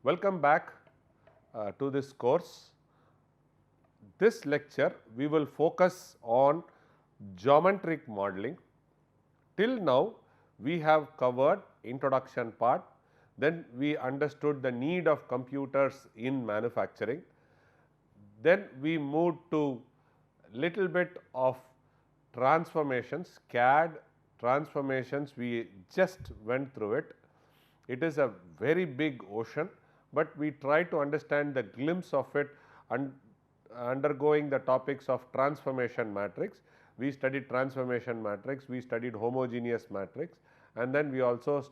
Welcome back to this course. This lecture we will focus on geometric modeling. Till now we have covered introduction part, then we understood the need of computers in manufacturing, then we moved to little bit of transformations, CAD transformations, we just went through it. It is a very big ocean, but we try to understand the glimpse of it and undergoing the topics of transformation matrix. We studied transformation matrix, we studied homogeneous matrix, and then we also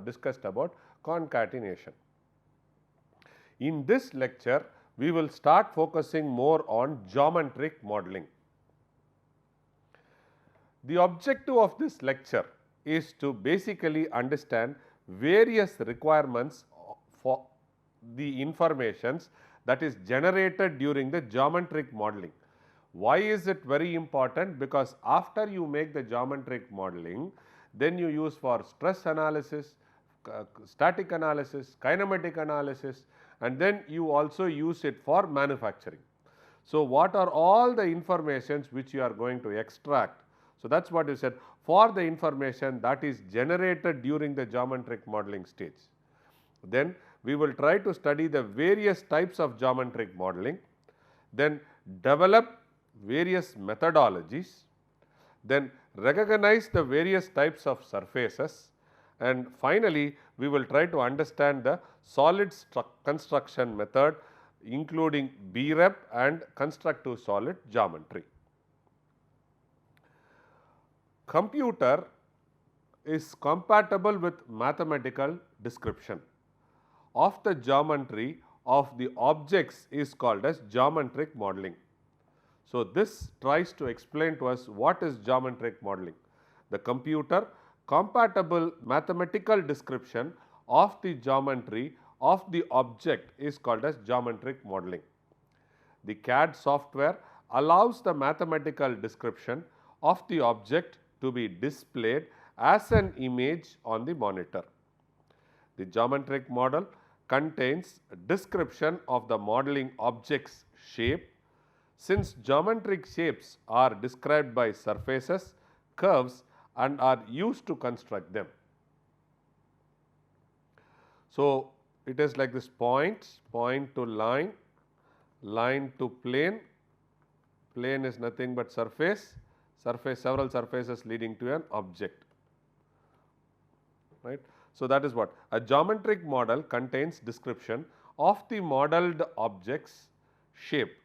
discussed about concatenation. In this lecture, we will start focusing more on geometric modeling. The objective of this lecture is to basically understand various requirements for the informations that is generated during the geometric modeling. Why is it very important? Because after you make the geometric modeling, then you use for stress analysis, static analysis, kinematic analysis, and then you also use it for manufacturing. So, what are all the informations which you are going to extract? So, that is what you said, for the information that is generated during the geometric modeling stage. Then we will try to study the various types of geometric modeling, then develop various methodologies, then recognize the various types of surfaces, and finally, we will try to understand the solid construction method including BREP and constructive solid geometry. Computer is compatible with mathematical description of the geometry of the objects is called as geometric modeling. So, this tries to explain to us what is geometric modeling. The computer compatible mathematical description of the geometry of the object is called as geometric modeling. The CAD software allows the mathematical description of the object to be displayed as an image on the monitor. The geometric model contains description of the modeling object's shape. Since geometric shapes are described by surfaces, curves and are used to construct them. So, it is like this: point to line, line to plane, plane is nothing but surface, several surfaces leading to an object, right. So, that is what a geometric model contains description of the modeled object's shape.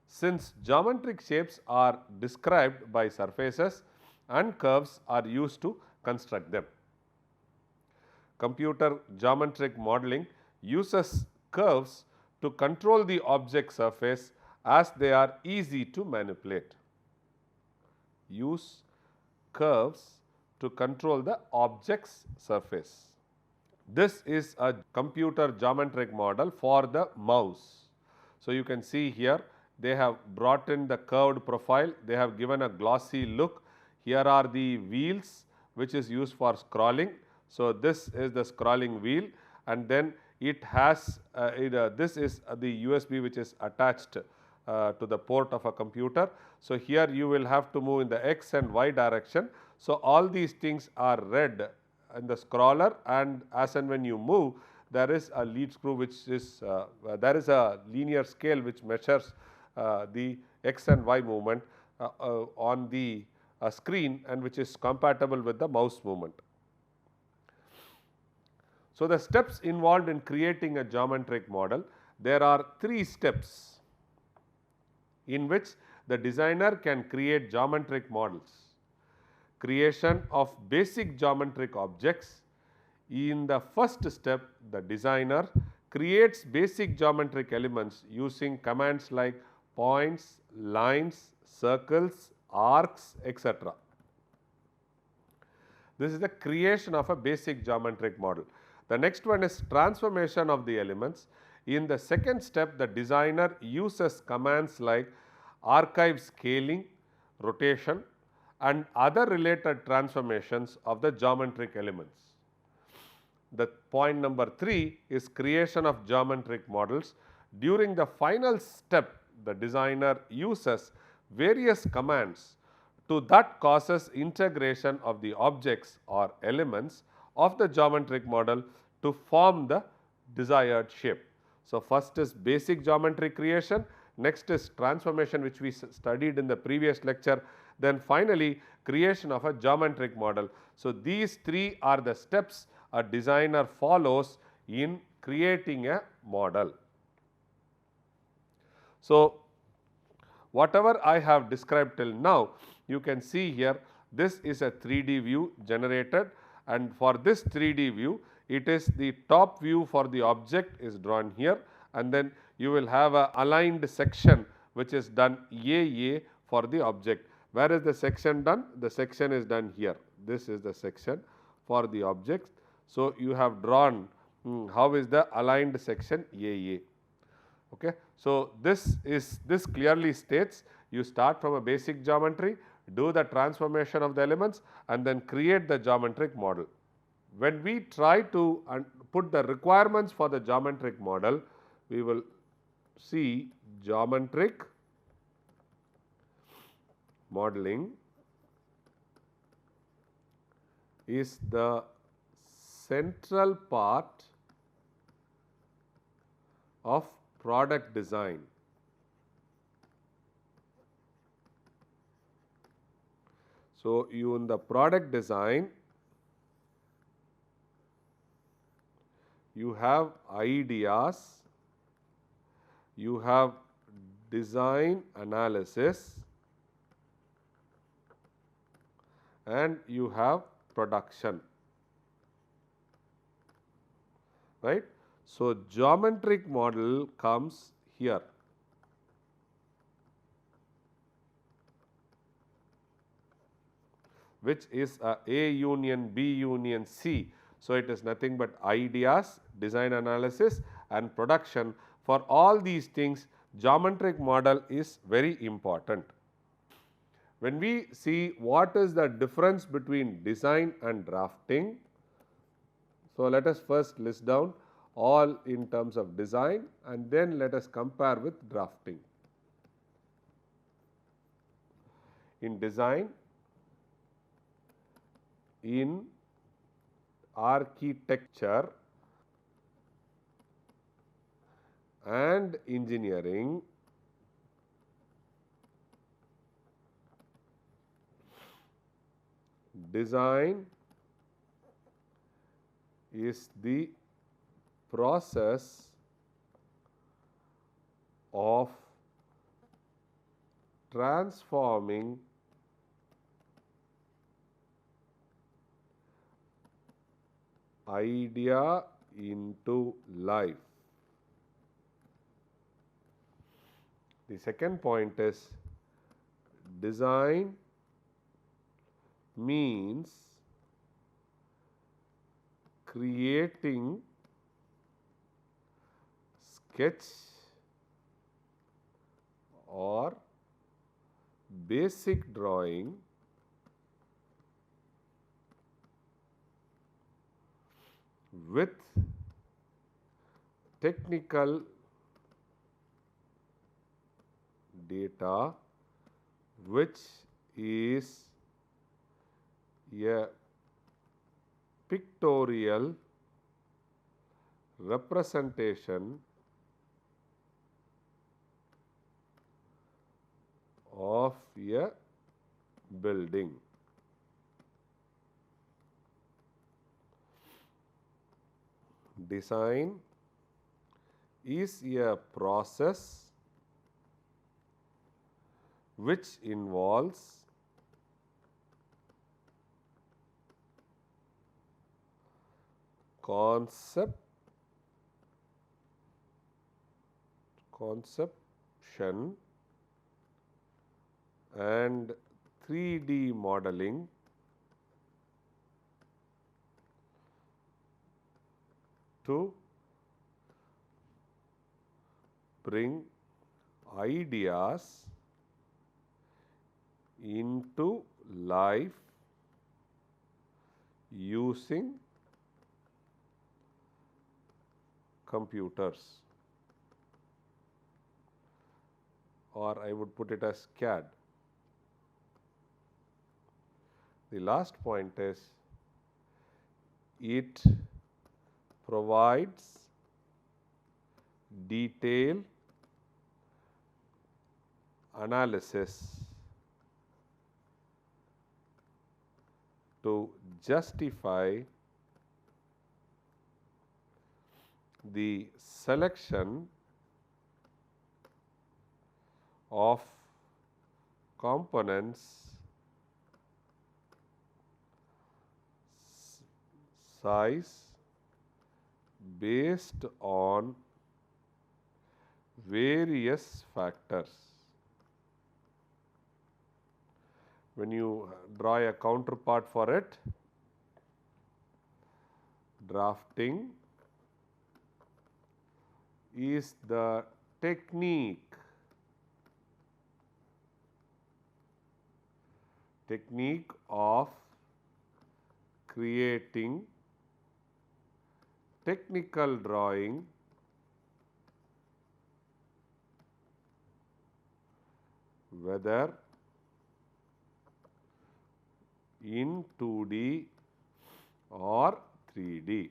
Since geometric shapes are described by surfaces and curves are used to construct them. Computer geometric modeling uses curves to control the object surface as they are easy to manipulate. Use curves to control the object's surface. This is a computer geometric model for the mouse. So, you can see here they have brought in the curved profile, they have given a glossy look. Here are the wheels which is used for scrolling. So, this is the scrolling wheel, and then it has this is the USB which is attached to the port of a computer. So, here you will have to move in the X and Y direction. So, all these things are read in the scroller, and as and when you move, there is a lead screw which is there is a linear scale which measures the X and Y movement on the screen, and which is compatible with the mouse movement. So, the steps involved in creating a geometric model, there are 3 steps in which the designer can create geometric models. Creation of basic geometric objects. In the first step, the designer creates basic geometric elements using commands like points, lines, circles, arcs, etc. This is the creation of a basic geometric model. The next one is transformation of the elements. In the second step, the designer uses commands like archive scaling, rotation and other related transformations of the geometric elements. The point number 3 is creation of geometric models. During the final step, the designer uses various commands that causes integration of the objects or elements of the geometric model to form the desired shape. So, first is basic geometry creation, next is transformation, which we studied in the previous lecture, then finally creation of a geometric model. So, these three are the steps a designer follows in creating a model. So, whatever I have described till now, you can see here, this is a 3D view generated, and for this 3D view, it is the top view for the object is drawn here, and then you will have a aligned section which is done AA for the object. Where is the section done? The section is done here. This is the section for the object. So, you have drawn how is the aligned section AA. Okay. So, this clearly states you start from a basic geometry, do the transformation of the elements, and then create the geometric model. When we try to put the requirements for the geometric model, we will see geometric modeling is the central part of product design. So, you in the product design, you have ideas, you have design analysis, and you have production, right. So, geometric model comes here. Which is A union B union C. So, it is nothing but ideas, design analysis and production. For all these things, geometric model is very important. When we see what is the difference between design and drafting, so let us first list down all in terms of design and then let us compare with drafting. In design, in architecture and engineering, design is the process of transforming idea into life. The second point is design means creating sketch or basic drawing with technical data which is a pictorial representation of a building. Design is a process which involves conception and 3D modeling to bring ideas into life using computers, or I would put it as CAD. The last point is it provides detailed analysis to justify the selection of components size based on various factors. When you draw a counterpart for it, drafting is the technique of creating technical drawing whether in 2D or 3D.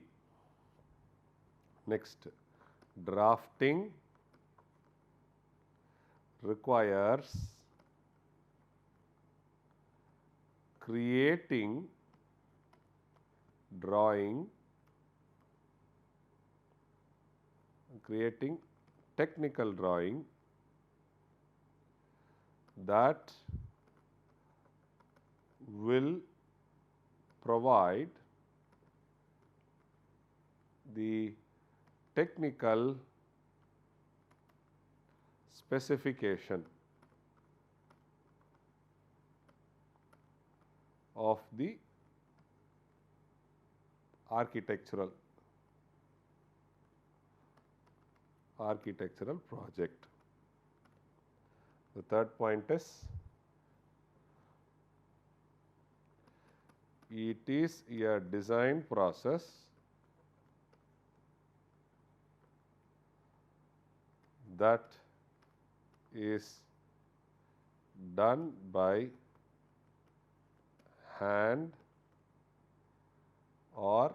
Next, drafting requires creating technical drawing that will provide the technical specification of the architectural project. The third point is it is a design process that is done by hand or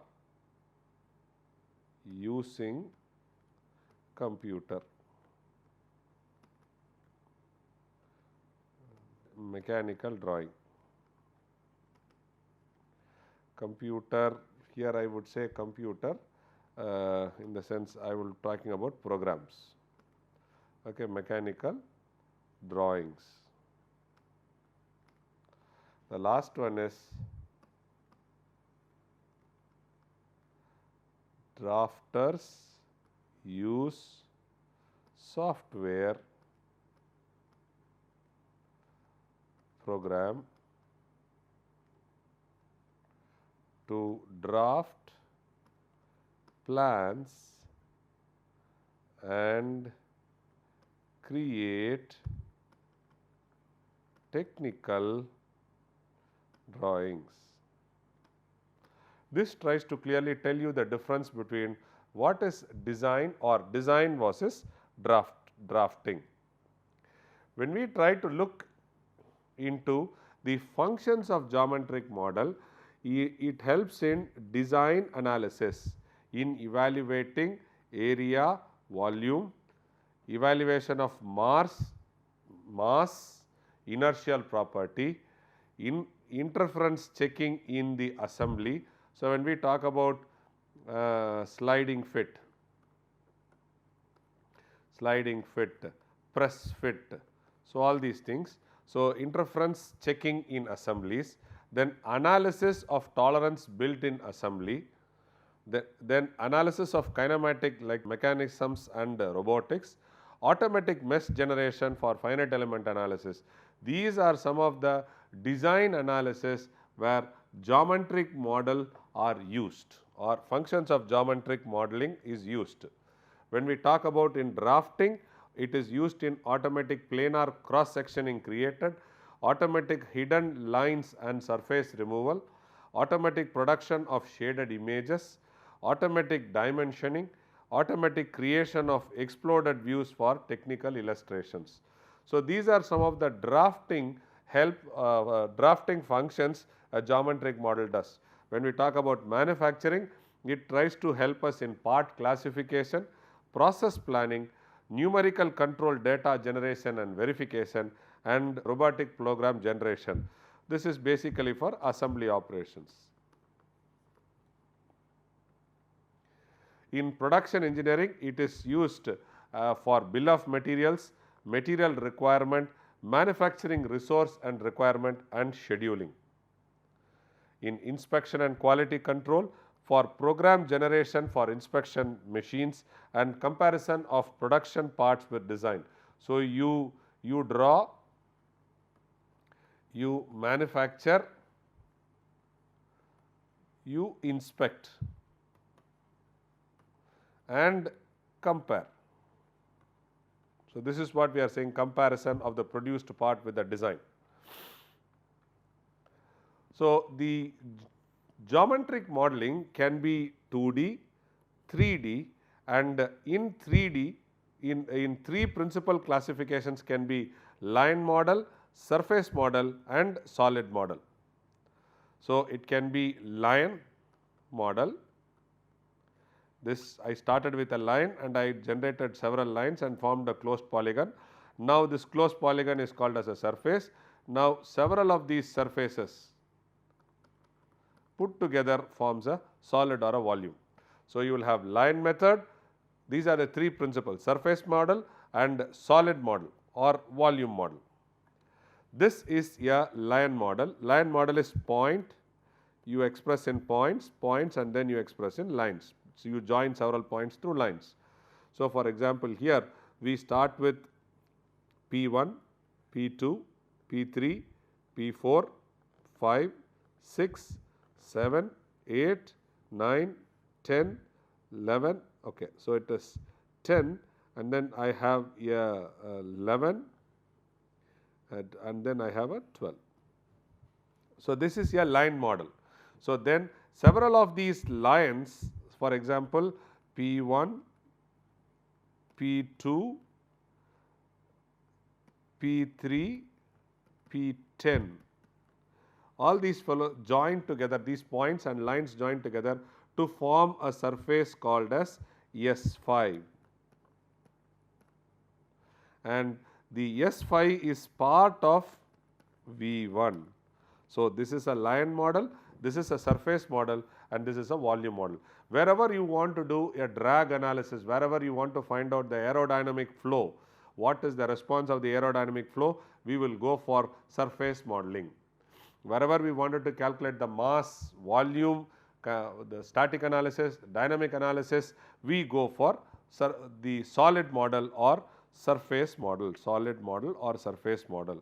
using computer. Mechanical drawing. Computer, here I would say computer in the sense I will talking about programs. Okay, mechanical drawings. The last one is drafters use software program to draft plans and create technical drawings. This tries to clearly tell you the difference between what is design or design versus drafting. When we try to look into the functions of geometric model, it helps in design analysis, in evaluating area, volume, evaluation of mass, inertial property, interference checking in the assembly. So, when we talk about sliding fit, press fit, so all these things. So, interference checking in assemblies, then analysis of tolerance built in assembly, then analysis of kinematic like mechanisms and robotics, automatic mesh generation for finite element analysis. These are some of the design analysis where geometric model are used or functions of geometric modeling is used. When we talk about in drafting, it is used in automatic planar cross sectioning created, automatic hidden lines and surface removal, automatic production of shaded images, automatic dimensioning, automatic creation of exploded views for technical illustrations. So, these are some of the drafting functions a geometric model does. When we talk about manufacturing, it tries to help us in part classification, process planning, numerical control data generation and verification, and robotic program generation. This is basically for assembly operations. In production engineering, it is used for bill of materials, material requirement, manufacturing resource and requirement, and scheduling. In inspection and quality control, for program generation for inspection machines and comparison of production parts with design. So, you draw, you manufacture, you inspect and compare. So, this is what we are saying, comparison of the produced part with the design. So, the geometric modeling can be 2D, 3D, and in 3D, in three principal classifications can be line model, surface model, and solid model. So, it can be line model. This I started with a line and I generated several lines and formed a closed polygon. Now, this closed polygon is called as a surface. Now, several of these surfaces put together forms a solid or a volume. So, you will have line method. These are the three principles: surface model and solid model or volume model. This is a line model. Line model is point, you express in points, and then you express in lines. So, you join several points through lines. So, for example, here we start with P1, P2, P3, P4, 5, 6, 7, 8, 9, 10, 11. Okay. So, it is 10 and then I have a 11 and then I have a 12. So, this is a line model. So, then several of these lines, for example, P1, P2, P3, P10, all these join together, these points and lines join together to form a surface called as S5. And the S5 is part of V1. So, this is a line model, this is a surface model, and this is a volume model. Wherever you want to do a drag analysis, wherever you want to find out the aerodynamic flow, what is the response of the aerodynamic flow, we will go for surface modeling. Wherever we wanted to calculate the mass, volume, the static analysis, dynamic analysis, we go for the solid model or surface model, solid model or surface model.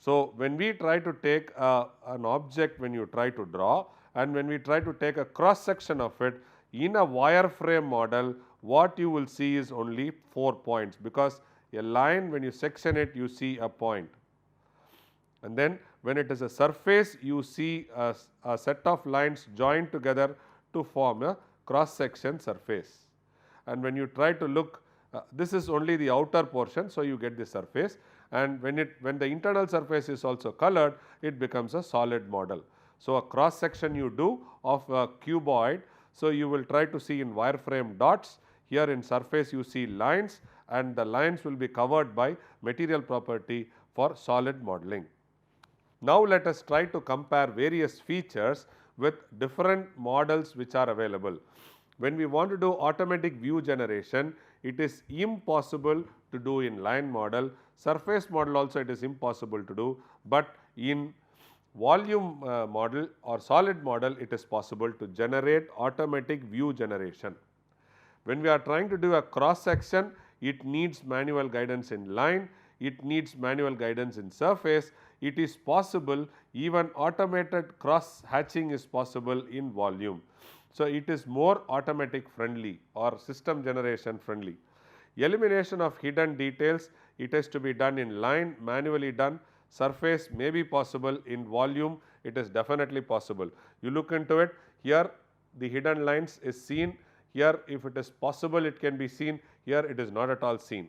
So, when we try to take an object, when you try to draw and when we try to take a cross section of it in a wireframe model, what you will see is only 4 points, because a line, when you section it, you see a point. And then when it is a surface, you see a set of lines joined together to form a cross section surface. And when you try to look, this is only the outer portion, so you get the surface, and when the internal surface is also colored, it becomes a solid model. So, a cross section you do of a cuboid, so you will try to see in wireframe dots. Here in surface you see lines, and the lines will be covered by material property for solid modeling. Now, let us try to compare various features with different models which are available. When we want to do automatic view generation, it is impossible to do in line model. Surface model also it is impossible to do, but in volume model or solid model it is possible to generate automatic view generation. When we are trying to do a cross section, it needs manual guidance in line, it needs manual guidance in surface. It is possible, even automated cross hatching is possible in volume. So, it is more automatic friendly or system generation friendly. Elimination of hidden details, it has to be done in line, manually done. Surface may be possible, in volume it is definitely possible. You look into it, here the hidden lines is seen, Here if it is possible it can be seen, here it is not at all seen.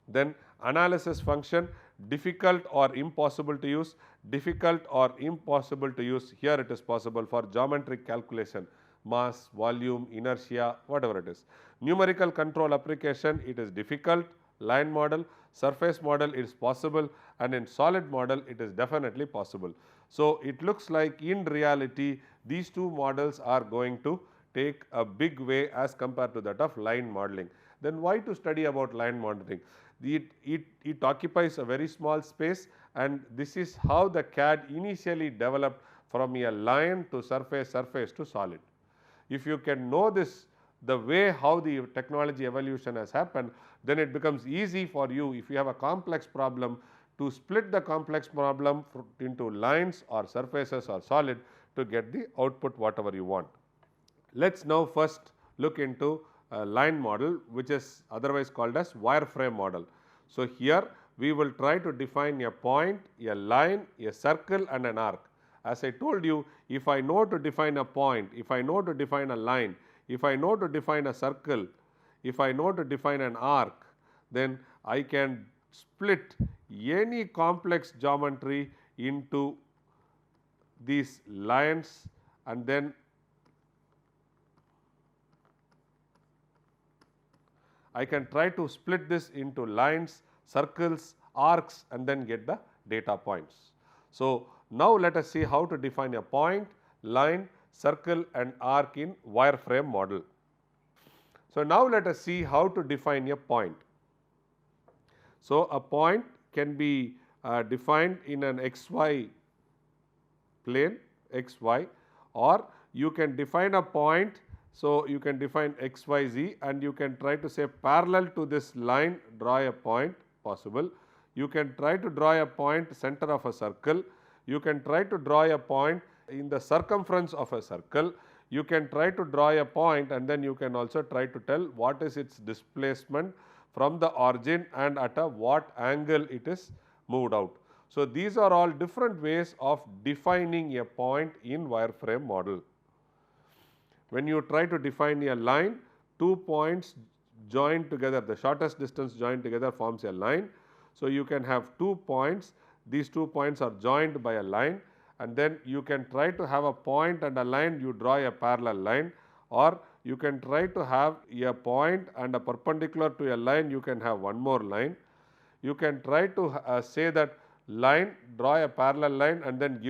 Then analysis function, difficult or impossible to use, difficult or impossible to use, here it is possible for geometric calculation, mass, volume, inertia, whatever it is. Numerical control application, it is difficult, line model, surface model it is possible, and in solid model it is definitely possible. So, it looks like in reality these two models are going to take a big way as compared to that of line modeling. Then why to study about line modeling? It occupies a very small space, and this is how the CAD initially developed from a line to surface, surface to solid. If you can know this, the way how the technology evolution has happened, then it becomes easy for you if you have a complex problem to split the complex problem into lines or surfaces or solid to get the output whatever you want. Let us now first look into a line model, which is otherwise called as wireframe model. So, here we will try to define a point, a line, a circle and an arc. As I told you, if I know to define a point, if I know to define a line, if I know to define a circle, if I know to define an arc, then I can split any complex geometry into these lines, and then I can try to split this into lines, circles, arcs and then get the data points. So, now let us see how to define a point, line, circle and arc in wireframe model. So, now let us see how to define a point. So, a point can be defined in an xy plane, xy, or you can define a point. So, you can define xyz and you can try to say parallel to this line draw a point possible. You can try to draw a point center of a circle. You can try to draw a point in the circumference of a circle. You can try to draw a point and then you can also try to tell what is its displacement from the origin and at a what angle it is moved out. So, these are all different ways of defining a point in wireframe model. When you try to define a line, 2 points joined together, the shortest distance joined together forms a line. So, you can have 2 points, these 2 points are joined by a line, and then you can try to have a point and a line, you draw a parallel line, or you can try to have a point and a perpendicular to a line, you can have one more line. You can try to say that line, draw a parallel line and then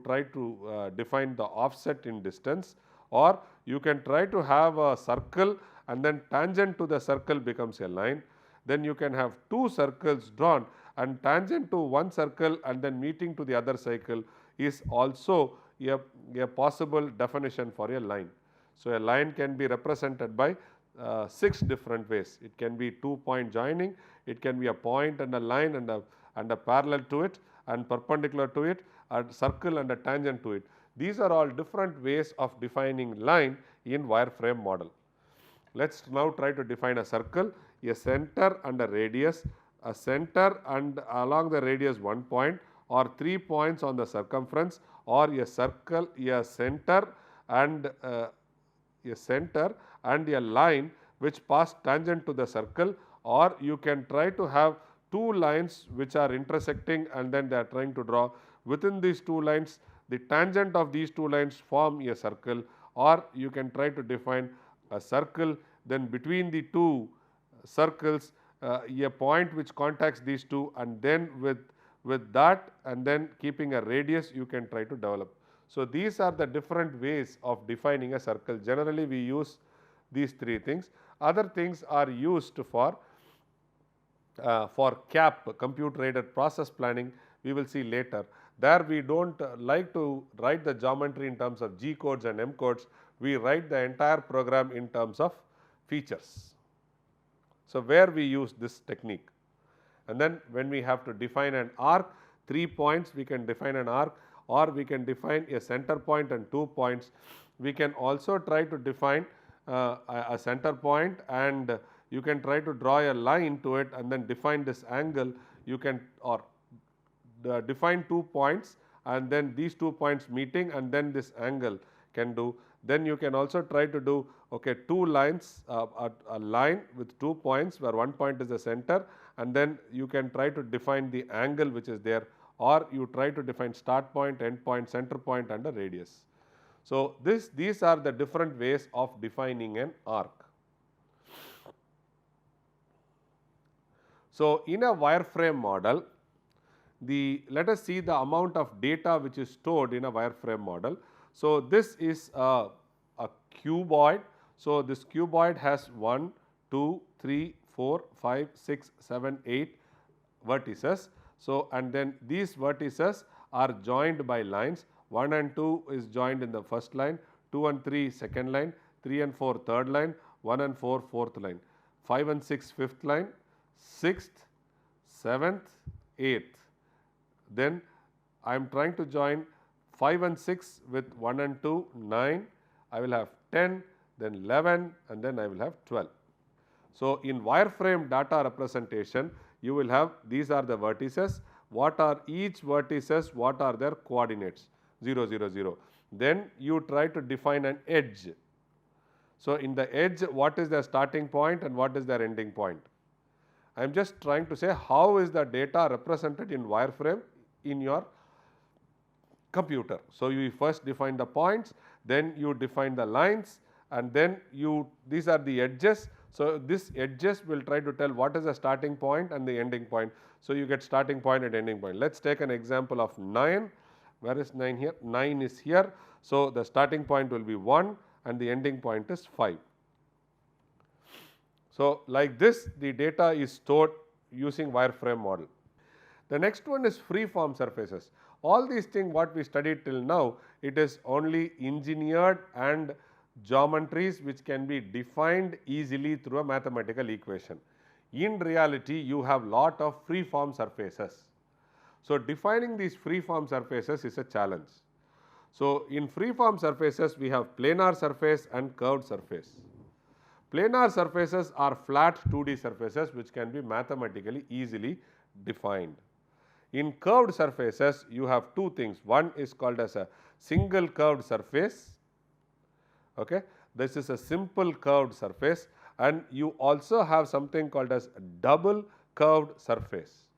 try to define the offset in distance, or you can try to have a circle and then tangent to the circle becomes a line. Then you can have 2 circles drawn and tangent to one circle and then meeting to the other circle is also a possible definition for a line. So, a line can be represented by 6 different ways. It can be 2 point joining, it can be a point and a line and a parallel to it and perpendicular to it, a circle and a tangent to it. These are all different ways of defining line in wireframe model. Let us now try to define a circle, a center and a radius, a center and along the radius 1 point or 3 points on the circumference, or a circle, a center and a line which pass tangent to the circle, or you can try to have 2 lines which are intersecting and then they are trying to draw within these 2 lines, the tangent of these 2 lines form a circle, or you can try to define a circle, then between the 2 circles a point which contacts these 2, and then with that and then keeping a radius you can try to develop. So, these are the different ways of defining a circle. Generally we use these 3 things. Other things are used for CAP, computer aided process planning, we will see later. There we do not like to write the geometry in terms of G codes and M codes, we write the entire program in terms of features. So, where we use this technique. And then when we have to define an arc, 3 points we can define an arc, or we can define a center point and 2 points. We can also try to define a center point, and you can try to draw a line to it and then define this angle. You can define 2 points and then these 2 points meeting and then this angle can do. Then you can also try to do, okay, two lines, a line with 2 points where one point is the center, and then you can try to define the angle which is there, or you try to define start point, end point, center point and a radius. So, these are the different ways of defining an arc. So, in a wireframe model, let us see the amount of data which is stored in a wireframe model. So, this is a cuboid. So, this cuboid has 1, 2, 3, 4, 5, 6, 7, 8 vertices. So, and then these vertices are joined by lines. 1 and 2 is joined in the first line, 2 and 3 second line, 3 and 4 third line, 1 and 4 fourth line, 5 and 6 fifth line, 6th, 7th, 8th. Then I am trying to join 5 and 6 with 1 and 2, 9. I will have 10, then 11 and then I will have 12. So, in wireframe data representation, you will have, these are the vertices. What are each vertices? What are their coordinates? 0, 0, 0. Then you try to define an edge. So, in the edge, what is their starting point and what is their ending point? I am just trying to say how is the data represented in wireframe in your computer. So, you first define the points, then you define the lines, and then these are the edges. So, this edges will try to tell what is the starting point and the ending point. So, you get starting point and ending point. Let us take an example of 9. Where is 9 here? 9 is here. So, the starting point will be 1 and the ending point is 5. So, like this the data is stored using wireframe model. The next one is free-form surfaces. All these things what we studied till now, it is only engineered and geometries which can be defined easily through a mathematical equation. In reality, you have lot of free-form surfaces. So, defining these free-form surfaces is a challenge. So, in free-form surfaces, we have planar surface and curved surface. Planar surfaces are flat 2D surfaces which can be mathematically easily defined. In curved surfaces, you have two things. One is called as a single curved surface. Okay. This is a simple curved surface, and you also have something called as double curved surface.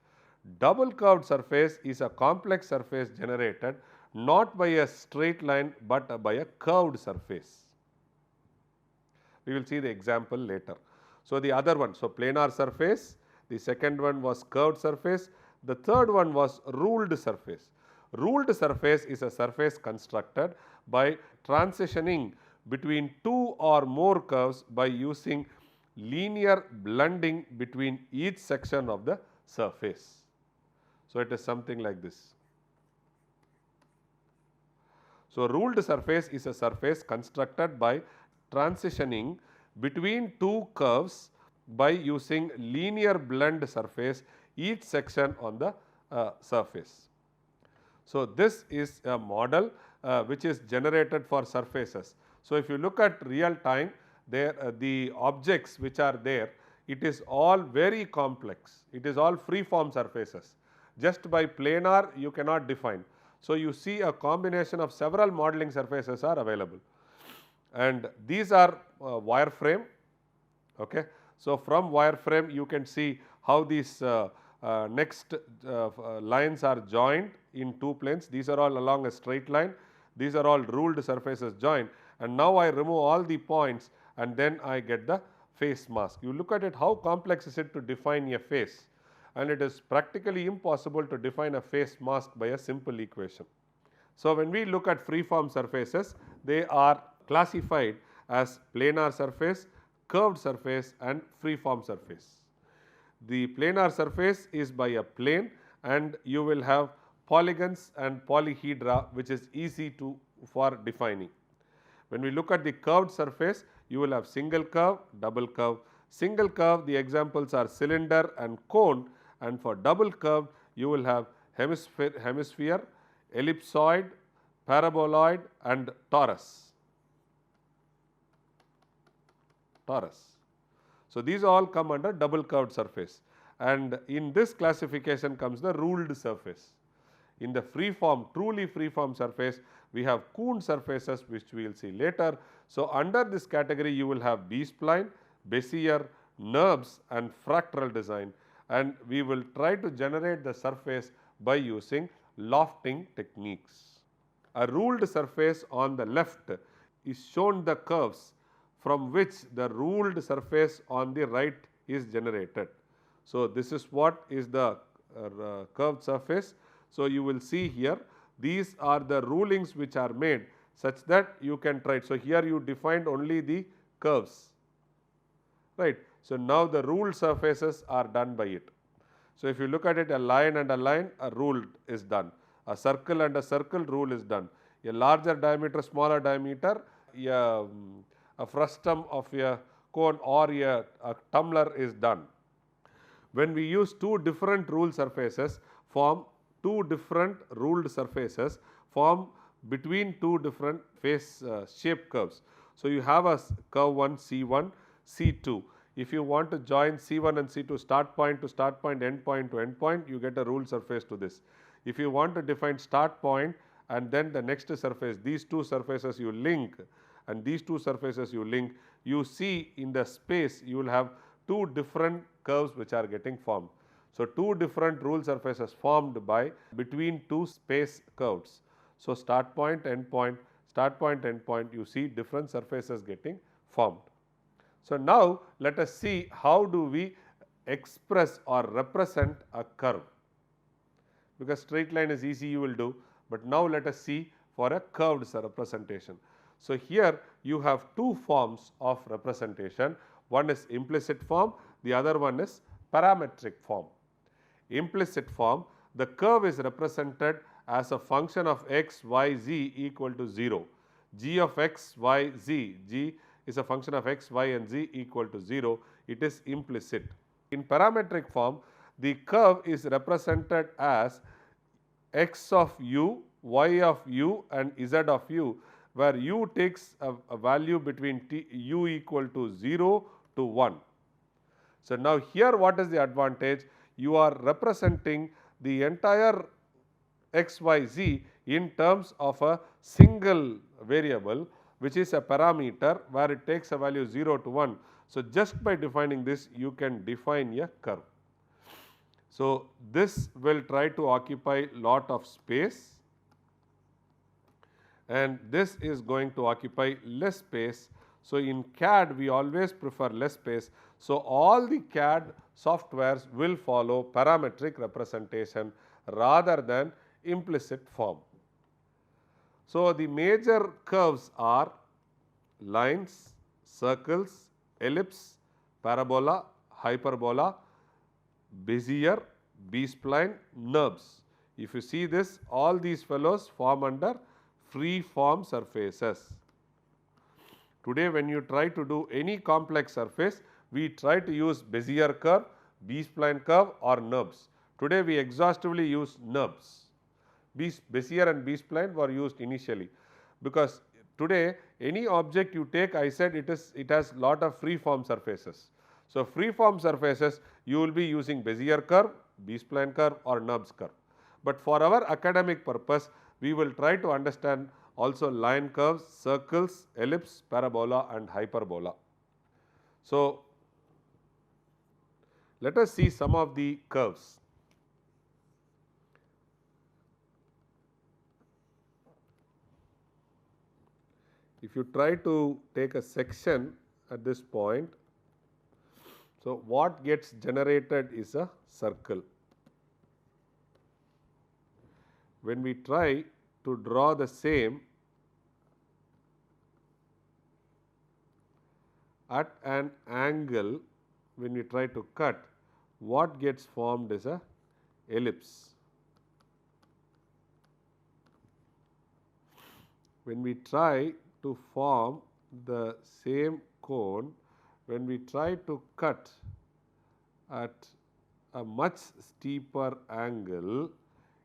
Double curved surface is a complex surface generated not by a straight line, but by a curved surface. We will see the example later. So, the other one, so planar surface, the second one was curved surface, the third one was ruled surface. Ruled surface is a surface constructed by transitioning between two or more curves by using linear blending between each section of the surface. So, it is something like this. So, ruled surface is a surface constructed by transitioning between two curves by using linear blend surface each section on the surface. So, this is a model which is generated for surfaces. So, if you look at real time, the objects which are there, it is all very complex, it is all free form surfaces. Just by planar you cannot define. So, you see a combination of several modeling surfaces are available, and these are wireframe. Okay. So, from wireframe you can see how these next lines are joined in two planes. These are all along a straight line, these are all ruled surfaces joined, and now I remove all the points and then I get the face mask. You look at it, how complex is it to define a face, and it is practically impossible to define a face mask by a simple equation. So, when we look at free-form surfaces, they are classified as planar surface, curved surface and free-form surface. The planar surface is by a plane, and you will have polygons and polyhedra which is easy for defining. When we look at the curved surface, you will have single curve, double curve. Single curve, the examples are cylinder and cone, and for double curve you will have hemisphere, ellipsoid, paraboloid and torus. So, these all come under double curved surface, and in this classification comes the ruled surface. In the free form, truly free form surface, We have Coon surfaces, which we will see later. So, under this category you will have B-spline, Bezier, NURBS and fractal design, and we will try to generate the surface by using lofting techniques. A ruled surface on the left is shown the curves from which the ruled surface on the right is generated. So, this is what is the curved surface. So, you will see here these are the rulings which are made such that you can try it. So, here you defined only the curves, right. So, now the ruled surfaces are done by it. So, if you look at it, a line and a line, a rule is done, a circle and a circle, rule is done, a larger diameter, smaller diameter, a frustum of a cone or a tumbler is done. When we use two different ruled surfaces form two different ruled surfaces form between two different face shape curves. So, you have a curve 1 C1, C2. If you want to join C1 and C2 start point to start point, end point to end point, you get a ruled surface to this. If you want to define start point and then the next surface, these two surfaces you link and these two surfaces you link, you see in the space you will have two different curves which are getting formed. So, two different ruled surfaces formed by between two space curves. So, start point, end point, you see different surfaces getting formed. So, now let us see how do we express or represent a curve, because straight line is easy you will do, but now let us see for a curved representation. So, here you have two forms of representation, one is implicit form, the other one is parametric form. Implicit form, the curve is represented as a function of x, y, z equal to 0, g of x, y, z, g is a function of x, y and z equal to 0, it is implicit. In parametric form, the curve is represented as x of u, y of u and z of u, where u takes a value between u equal to 0 to 1. So, now here what is the advantage? You are representing the entire x, y, z in terms of a single variable which is a parameter where it takes a value 0 to 1. So, just by defining this you can define a curve. So, this will try to occupy lot of space and this is going to occupy less space. So, in CAD we always prefer less space. So, all the CAD softwares will follow parametric representation rather than implicit form. So, the major curves are lines, circles, ellipse, parabola, hyperbola, Bezier, B-spline, NURBS. If you see this, all these fellows form under free form surfaces. Today when you try to do any complex surface, we try to use Bezier curve, B-spline curve or NURBS. Today we exhaustively use NURBS. Bezier and B-spline were used initially, because today any object you take, I said it has lot of free form surfaces. So, free form surfaces you will be using Bezier curve, B-spline curve or NURBS curve. But for our academic purpose, we will try to understand also line curves, circles, ellipse, parabola and hyperbola. So, let us see some of the curves. If you try to take a section at this point, so what gets generated is a circle. When we try to draw the same at an angle, when we try to cut, what gets formed is a ellipse. When we try to form the same cone, when we try to cut at a much steeper angle,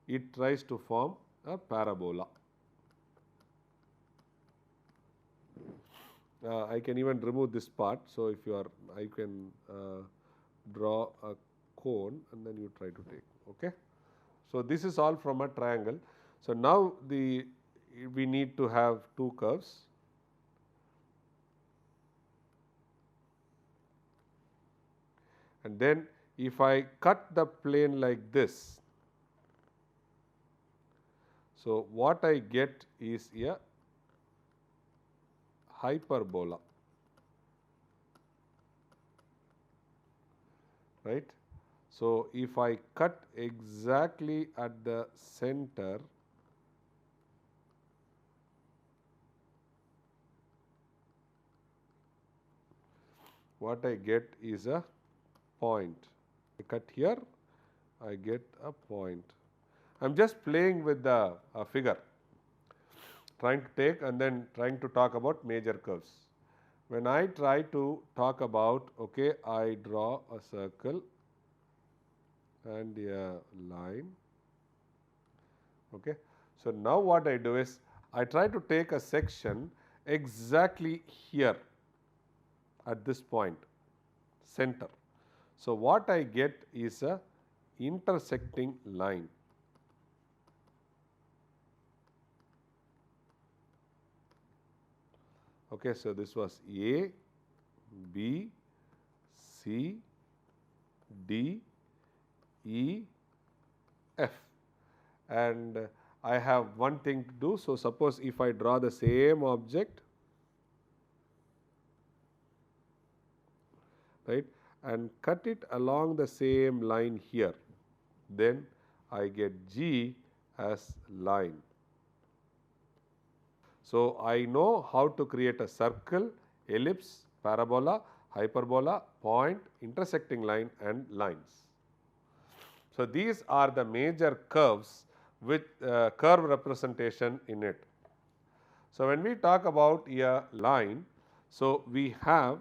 it tries to form a parabola. I can even remove this part. So, if you are, I can draw a cone and then you try to take. Okay. So, this is all from a triangle. So, now the we need to have two curves. And then if I cut the plane like this, so what I get is a hyperbola, right. So if I cut exactly at the center, what I get is a point. I cut here, I get a point. I am just playing with the figure, trying to take and then trying to talk about major curves. When I try to talk about, okay, I draw a circle and a line. Okay. So now what I do is I try to take a section exactly here at this point, center. So what I get is a intersecting line. Okay, so this was A, B, C, D, E, F, and I have one thing to do. So suppose if I draw the same object, right, and cut it along the same line here, then I get G as line. So I know how to create a circle, ellipse, parabola, hyperbola, point, intersecting line and lines. So these are the major curves with curve representation in it. So when we talk about a line, so we have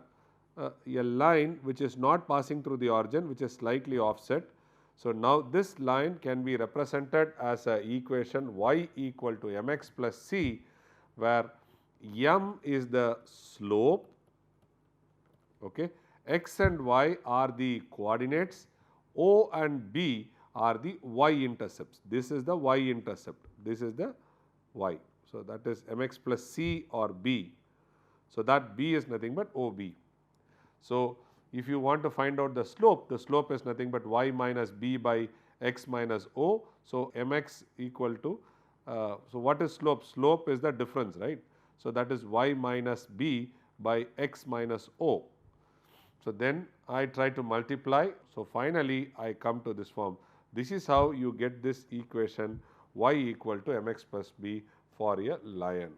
a line which is not passing through the origin, which is slightly offset. So now this line can be represented as a equation y equal to mx plus c, where m is the slope, okay, x and y are the coordinates, O and B are the y intercepts. This is the y intercept, this is the y. So that is mx plus c or b. So that b is nothing but OB. So if you want to find out the slope is nothing but y minus b by x minus O. So mx equal to, so what is slope? Slope is the difference, right? So that is y minus b by x minus O. So then I try to multiply. So finally I come to this form. This is how you get this equation y equal to mx plus b for a line.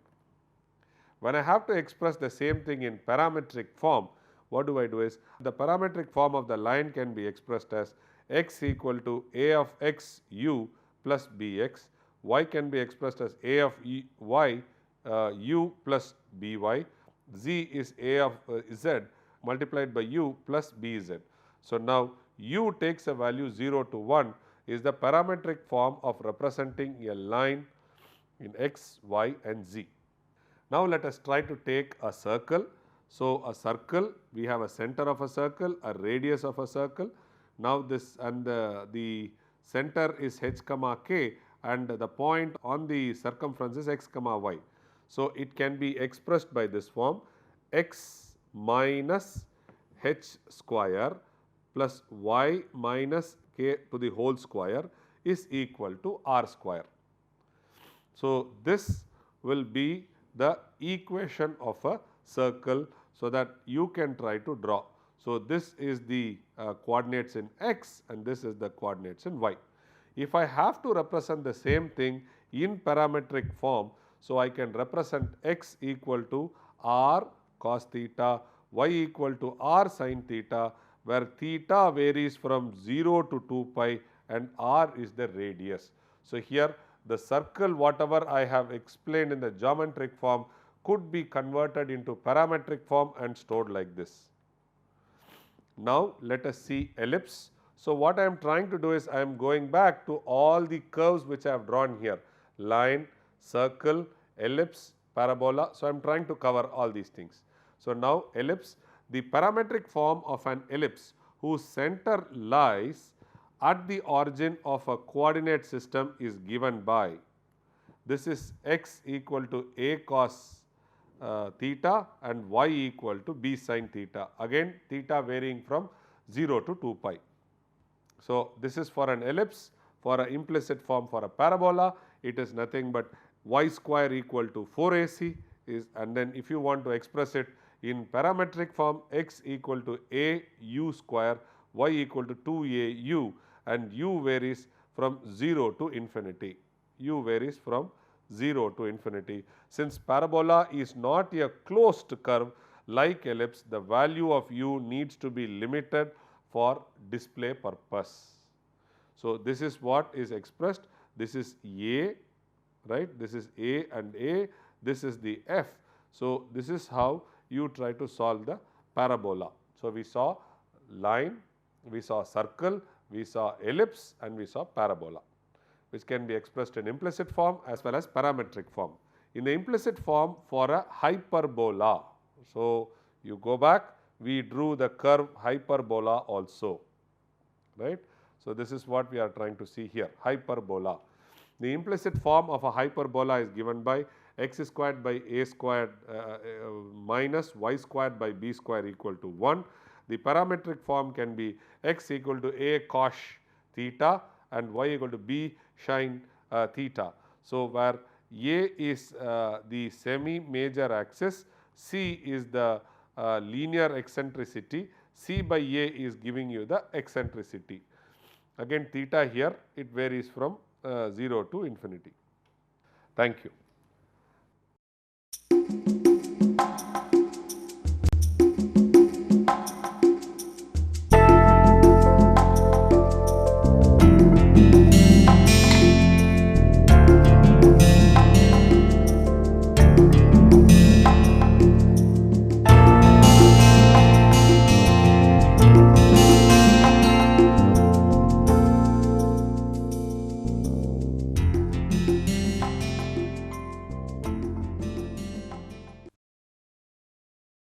When I have to express the same thing in parametric form, what do I do is the parametric form of the line can be expressed as x equal to a of x u plus bx, y can be expressed as a of y u plus by, z is a of z multiplied by u plus bz. So now u takes a value 0 to 1 is the parametric form of representing a line in x, y and z. Now let us try to take a circle. So a circle, we have a center of a circle, a radius of a circle. Now this and the center is h comma k and the point on the circumference is x comma y. So it can be expressed by this form: x minus h square plus y minus k to the whole square is equal to r square. So this will be the equation of a circle, so that you can try to draw. So this is the coordinates in x and this is the coordinates in y. If I have to represent the same thing in parametric form, so I can represent x equal to r cos theta, y equal to r sin theta, where theta varies from 0 to 2 pi and r is the radius. So here the circle, whatever I have explained in the geometric form, could be converted into parametric form and stored like this. Now let us see ellipse. So what I am trying to do is I am going back to all the curves which I have drawn here: line, circle, ellipse, parabola. So I am trying to cover all these things. So now ellipse, the parametric form of an ellipse whose center lies at the origin of a coordinate system is given by this is x equal to a cos theta and y equal to b sin theta, again theta varying from 0 to 2 pi. So, this is for an ellipse. For an implicit form for a parabola, it is nothing but y square equal to 4ac is, and then if you want to express it in parametric form, x equal to a u square, y equal to 2a u, and u varies from 0 to infinity. U varies from 0 to infinity. Since parabola is not a closed curve like ellipse, the value of u needs to be limited for display purpose. So, this is what is expressed, this is a, right, this is a and a, this is the f. So, this is how you try to solve the parabola. So, we saw line, we saw circle, we saw ellipse, and we saw parabola, which can be expressed in implicit form as well as parametric form. In the implicit form for a hyperbola, so you go back, we drew the curve hyperbola also, right. So, this is what we are trying to see here, hyperbola. The implicit form of a hyperbola is given by x squared by a squared minus y squared by b square equal to 1. The parametric form can be x equal to a cos theta and y equal to b sin theta. So, where a is the semi major axis, c is the linear eccentricity, c by a is giving you the eccentricity. Again theta here, it varies from 0 to infinity. Thank you.